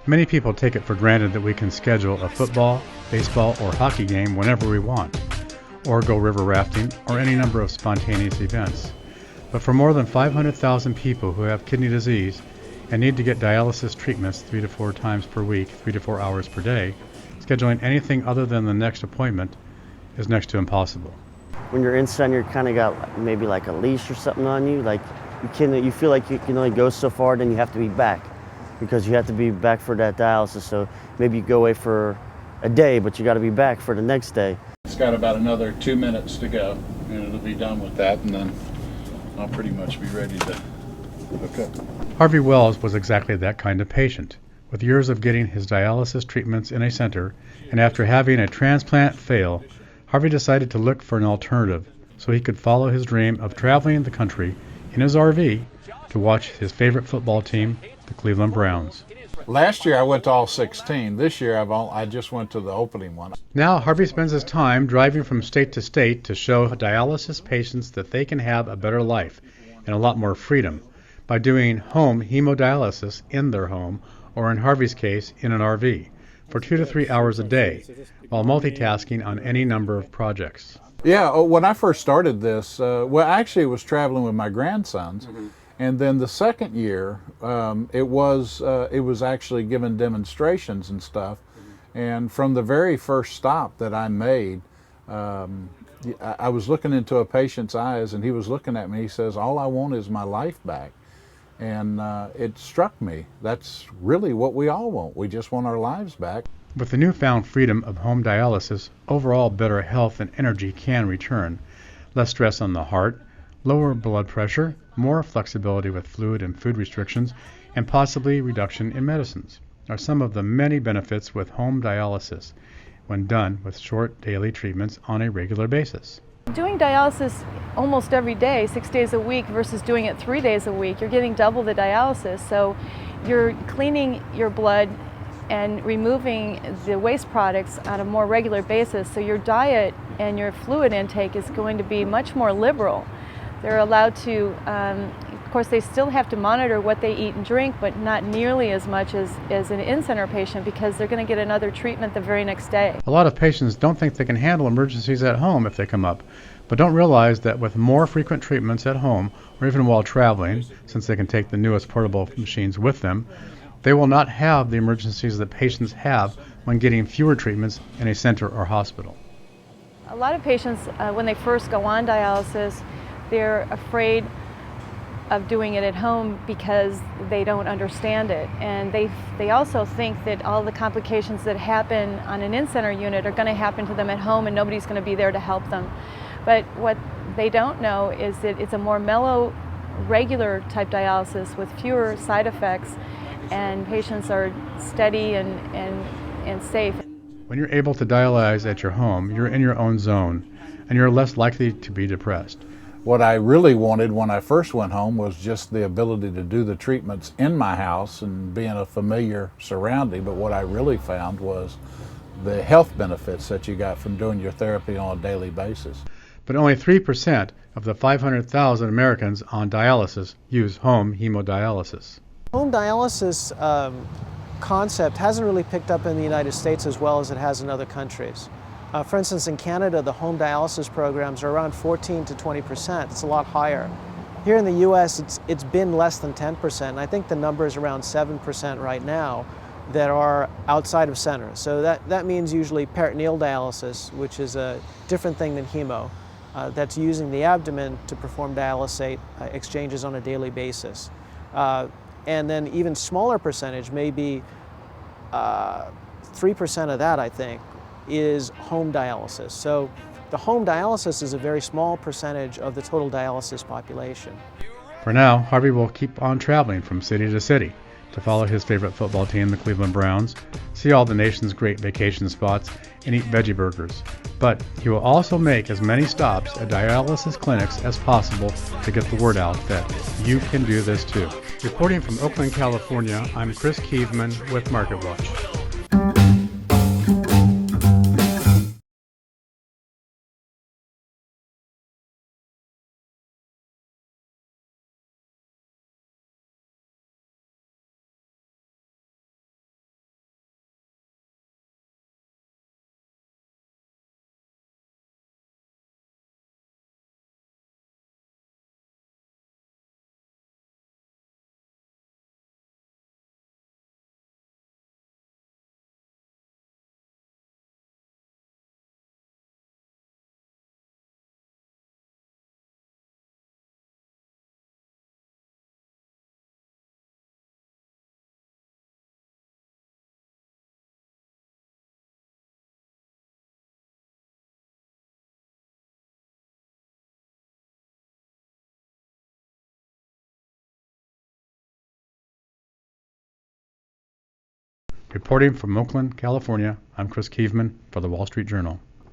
Many people take it for granted that we can schedule a football, baseball, or hockey game whenever we want, or go river rafting, or any number of spontaneous events. But for more than 500,000 people who have kidney disease and need to get dialysis treatments 3 to 4 times per week, 3 to 4 hours per day, scheduling anything other than the next appointment is next to impossible. When you're in center, you kind of got maybe like a leash or something on you. Like you feel like you can only go so far, then you have to be back because you have to be back for that dialysis. So maybe you go away for a day, but you got to be back for the next day. It's got about another 2 minutes to go, and it'll be done with that, and then I'll pretty much be ready to hook up. Harvey Wells was exactly that kind of patient. With years of getting his dialysis treatments in a center, and after having a transplant fail, Harvey decided to look for an alternative so he could follow his dream of traveling the country in his RV to watch his favorite football team, the Cleveland Browns. Last year I went to all 16. This year I just went to the opening one. Now Harvey spends his time driving from state to state to show dialysis patients that they can have a better life and a lot more freedom by doing home hemodialysis in their home, or in Harvey's case, in an RV, for 2 to 3 hours a day, while multitasking on any number of projects. Yeah, when I first started this, well, actually, I was traveling with my grandsons, and then the second year, it was actually given demonstrations and stuff. And from the very first stop that I made, I was looking into a patient's eyes, and he was looking at me. He says, "All I want is my life back." And it struck me. That's really what we all want. We just want our lives back. With the newfound freedom of home dialysis, overall better health and energy can return. Less stress on the heart, lower blood pressure, more flexibility with fluid and food restrictions, and possibly reduction in medicines are some of the many benefits with home dialysis when done with short daily treatments on a regular basis. Doing dialysis almost every day, 6 days a week, versus doing it 3 days a week, you're getting double the dialysis. So you're cleaning your blood and removing the waste products on a more regular basis. So your diet and your fluid intake is going to be much more liberal. They're allowed to, of course, they still have to monitor what they eat and drink, but not nearly as much as an in-center patient, because they're going to get another treatment the very next day. A lot of patients don't think they can handle emergencies at home if they come up, but don't realize that with more frequent treatments at home, or even while traveling, since they can take the newest portable machines with them, they will not have the emergencies that patients have when getting fewer treatments in a center or hospital. A lot of patients, when they first go on dialysis, they're afraid of doing it at home because they don't understand it. And they also think that all the complications that happen on an in-center unit are going to happen to them at home, and nobody's going to be there to help them. But what they don't know is that it's a more mellow, regular type dialysis with fewer side effects, and patients are steady and safe. When you're able to dialyze at your home, you're in your own zone, and you're less likely to be depressed. What I really wanted when I first went home was just the ability to do the treatments in my house and be in a familiar surrounding. But what I really found was the health benefits that you got from doing your therapy on a daily basis. But only 3% of the 500,000 Americans on dialysis use home hemodialysis. Home dialysis concept hasn't really picked up in the United States as well as it has in other countries. For instance, in Canada, the home dialysis programs are around 14 to 20%. It's a lot higher. Here in the US, it's been less than 10%, and I think the number is around 7% right now that are outside of centers. So that means usually peritoneal dialysis, which is a different thing than hemo, that's using the abdomen to perform dialysate exchanges on a daily basis. And then even smaller percentage, maybe 3% of that, I think, is home dialysis. So the home dialysis is a very small percentage of the total dialysis population. For now, Harvey will keep on traveling from city to city to follow his favorite football team, the Cleveland Browns, see all the nation's great vacation spots, and eat veggie burgers. But he will also make as many stops at dialysis clinics as possible to get the word out that you can do this too. Reporting from Oakland, California, I'm Chris Kievman with Marketwatche. Reporting from Oakland, California, I'm Chris Kievman for the Wall Street Journal.